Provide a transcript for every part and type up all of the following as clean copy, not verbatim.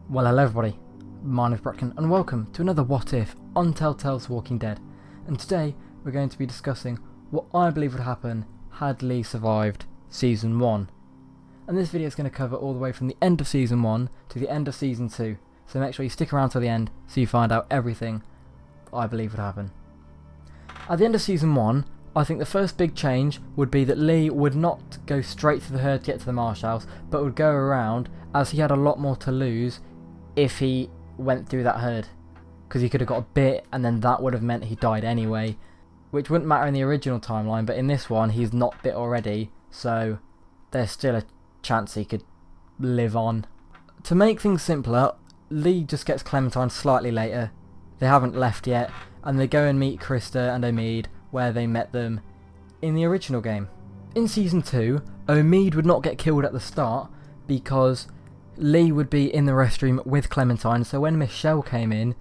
Well, hello everybody, my name is Brekdon and welcome to another What If on Telltale's Walking Dead. And today we're going to be discussing what I believe would happen had Lee survived Season 1. And this video is going to cover all the way from the end of Season 1 to the end of Season 2. So make sure you stick around till the end so you find out everything I believe would happen. At the end of Season 1, I think the first big change would be that Lee would not go straight to the herd to get to the marsh house, but would go around, as he had a lot more to lose if he went through that herd, because he could have got a bit and then that would have meant he died anyway, which wouldn't matter in the original timeline, but in this one he's not bit already, so there's still a chance he could live on. To make things simpler, Lee just gets Clementine slightly later. They haven't left yet, and they go and meet Krista and Omid where they met them in the original game. In Season 2, Omid would not get killed at the start because Lee would be in the restroom with Clementine, so when Michelle came in,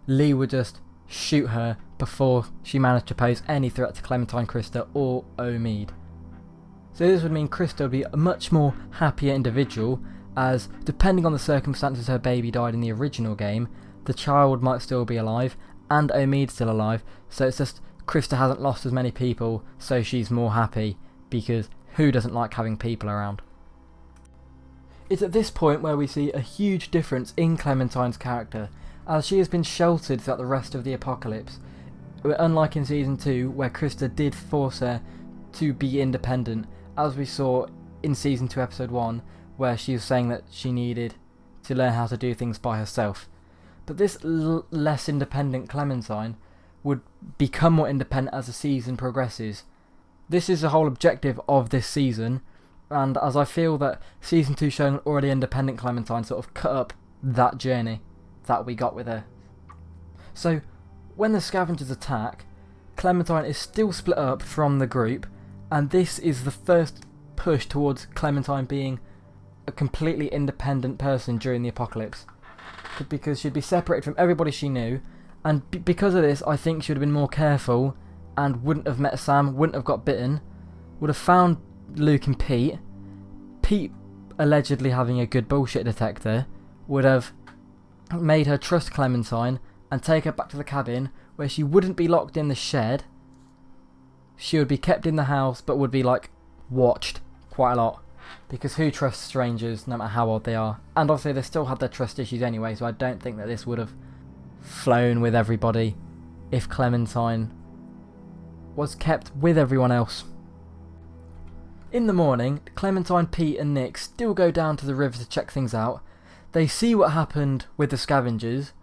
Lee would just shoot her before she managed to pose any threat to Clementine, Krista or Omid. So this would mean Krista would be a much more happier individual, as depending on the circumstances her baby died in the original game, the child might still be alive and Omid's still alive, so it's just Krista hasn't lost as many people, so she's more happy, because who doesn't like having people around? It's at this point where we see a huge difference in Clementine's character, as she has been sheltered throughout the rest of the apocalypse, unlike in Season 2 where Krista did force her to be independent, as we saw in Season 2 Episode 1 where she was saying that she needed to learn how to do things by herself. But this less independent Clementine would become more independent as the season progresses. This is the whole objective of this season, and as I feel that Season 2 showing an already independent Clementine sort of cut up that journey that we got with her. So, when the scavengers attack, Clementine is still split up from the group, and this is the first push towards Clementine being a completely independent person during the apocalypse. Because she'd be separated from everybody she knew, and because of this I think she would have been more careful and wouldn't have met Sam, wouldn't have got bitten, would have found Luke and Pete allegedly having a good bullshit detector, would have made her trust Clementine and take her back to the cabin where she wouldn't be locked in the shed. She would be kept in the house but would be like watched quite a lot, because who trusts strangers no matter how old they are? And obviously they still had their trust issues anyway, so I don't think that this would have flown with everybody if Clementine was kept with everyone else. In the morning, Clementine, Pete and Nick still go down to the river to check things out. They see what happened with the scavengers,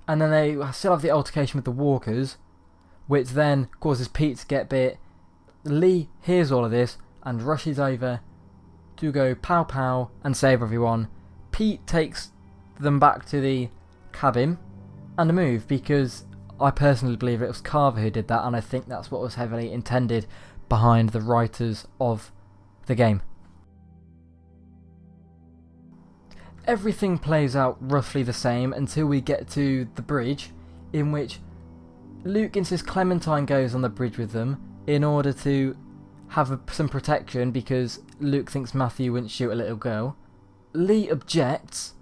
and then they still have the altercation with the walkers, which then causes Pete to get bit. Lee hears all of this and rushes over to go pow pow and save everyone. Pete takes them back to the cabin and move, because I personally believe it was Carver who did that, and I think that's what was heavily intended behind the writers of the game. Everything plays out roughly the same until we get to the bridge, in which Luke insists Clementine goes on the bridge with them in order to have some protection, because Luke thinks Matthew wouldn't shoot a little girl. Lee objects,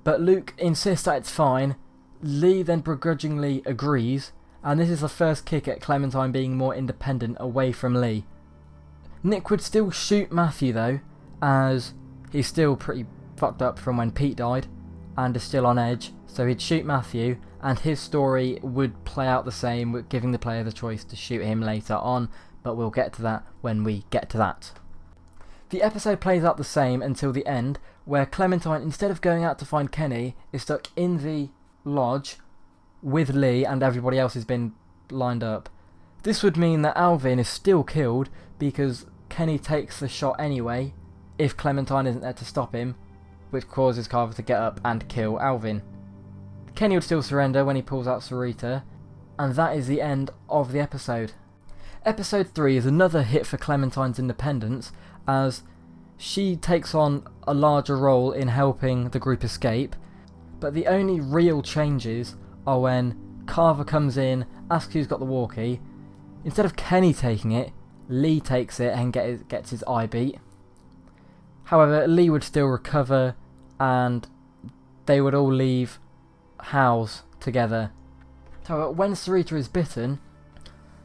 but Luke insists that it's fine. Lee then begrudgingly agrees, and this is the first kick at Clementine being more independent away from Lee. Nick would still shoot Matthew though, as he's still pretty fucked up from when Pete died and is still on edge, so he'd shoot Matthew, and his story would play out the same, with giving the player the choice to shoot him later on, but we'll get to that when we get to that. The episode plays out the same until the end, where Clementine, instead of going out to find Kenny, is stuck in the lodge with Lee and everybody else has been lined up. This would mean that Alvin is still killed because Kenny takes the shot anyway if Clementine isn't there to stop him, which causes Carver to get up and kill Alvin. Kenny would still surrender when he pulls out Sarita, and that is the end of the episode. Episode 3 is another hit for Clementine's independence, as she takes on a larger role in helping the group escape, but the only real changes are when Carver comes in, asks who's got the walkie. Instead of Kenny taking it, Lee takes it and gets his eye beat. However, Lee would still recover and they would all leave House together. However, when Sarita is bitten,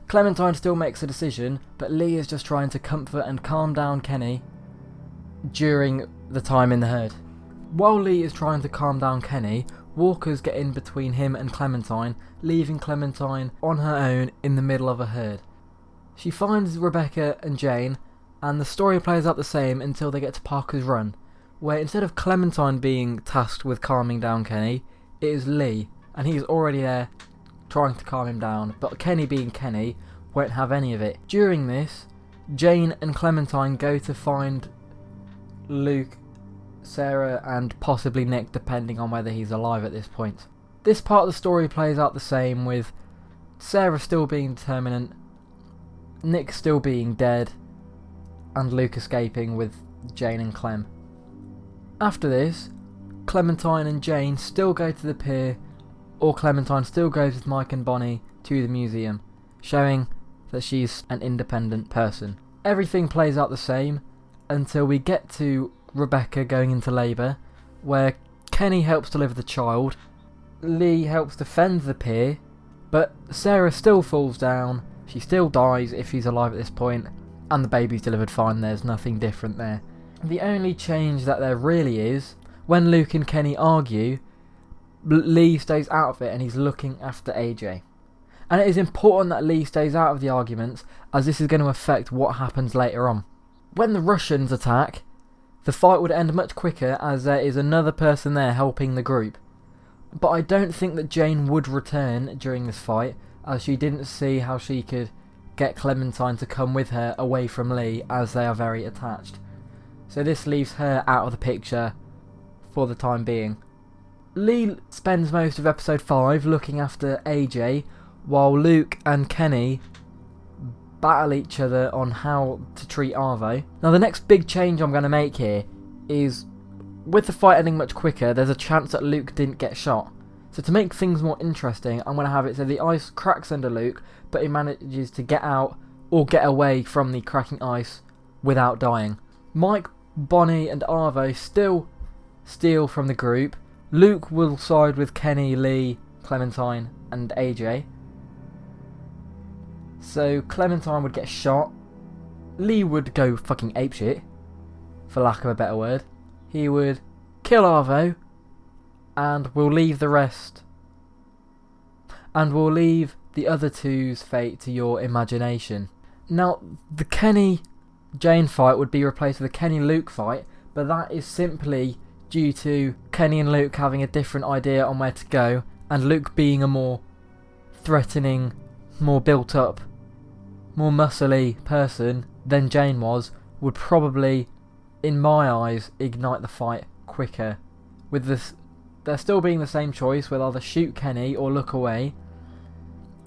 Clementine still makes a decision, but Lee is just trying to comfort and calm down Kenny during the time in the herd. While Lee is trying to calm down Kenny, walkers get in between him and Clementine, leaving Clementine on her own in the middle of a herd. She finds Rebecca and Jane, and the story plays out the same until they get to Parker's Run, where instead of Clementine being tasked with calming down Kenny, it is Lee, and he's already there trying to calm him down, but Kenny, being Kenny, won't have any of it. During this, Jane and Clementine go to find Luke, Sarah and possibly Nick, depending on whether he's alive at this point. This part of the story plays out the same, with Sarah still being determinant, Nick still being dead, and Luke escaping with Jane and Clem. After this, Clementine and Jane still go to the pier, or Clementine still goes with Mike and Bonnie to the museum, showing that she's an independent person. Everything plays out the same until we get to Rebecca going into labour, where Kenny helps deliver the child, Lee helps defend the pier, but Sarah still falls down, she still dies if she's alive at this point, and the baby's delivered fine. There's nothing different there. The only change that there really is, when Luke and Kenny argue, Lee stays out of it and he's looking after AJ. And it is important that Lee stays out of the arguments, as this is going to affect what happens later on. When the Russians attack, the fight would end much quicker, as there is another person there helping the group. But I don't think that Jane would return during this fight, as she didn't see how she could get Clementine to come with her away from Lee, as they are very attached. So this leaves her out of the picture for the time being. Lee spends most of episode 5 looking after AJ, while Luke and Kenny battle each other on how to treat Arvo. Now the next big change I'm going to make here is, with the fight ending much quicker, there's a chance that Luke didn't get shot. So to make things more interesting, I'm going to have it so the ice cracks under Luke, but he manages to get out or get away from the cracking ice without dying. Mike, Bonnie and Arvo still steal from the group. Luke will side with Kenny, Lee, Clementine and AJ. So Clementine would get shot. Lee would go fucking apeshit, for lack of a better word. He would kill Arvo, and we'll leave the rest. And we'll leave the other two's fate to your imagination. Now, the Kenny-Jane fight would be replaced with a Kenny-Luke fight, but that is simply due to Kenny and Luke having a different idea on where to go, and Luke being a more threatening, more built up, more muscly person than Jane was, would probably, in my eyes, ignite the fight quicker. With this, there still being the same choice, with either shoot Kenny or look away.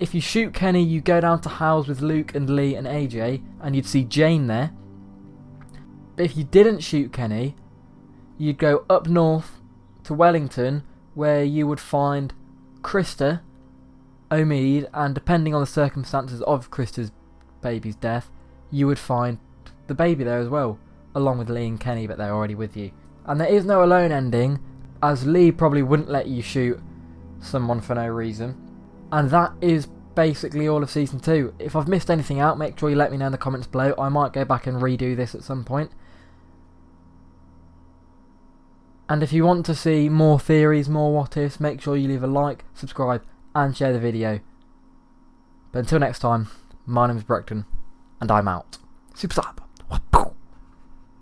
If you shoot Kenny, you go down to Howes with Luke and Lee and AJ, and you'd see Jane there. But if you didn't shoot Kenny, you'd go up north to Wellington, where you would find Krista, Omid, and depending on the circumstances of Krista's baby's death, you would find the baby there as well, along with Lee and Kenny, but they're already with you. And there is no alone ending, as Lee probably wouldn't let you shoot someone for no reason. And that is basically all of Season 2. If I've missed anything out, make sure you let me know in the comments below. I might go back and redo this at some point. And if you want to see more theories, more what ifs, make sure you leave a like, subscribe and share the video. But until next time, my name is Brekdon, and I'm out. Super slap.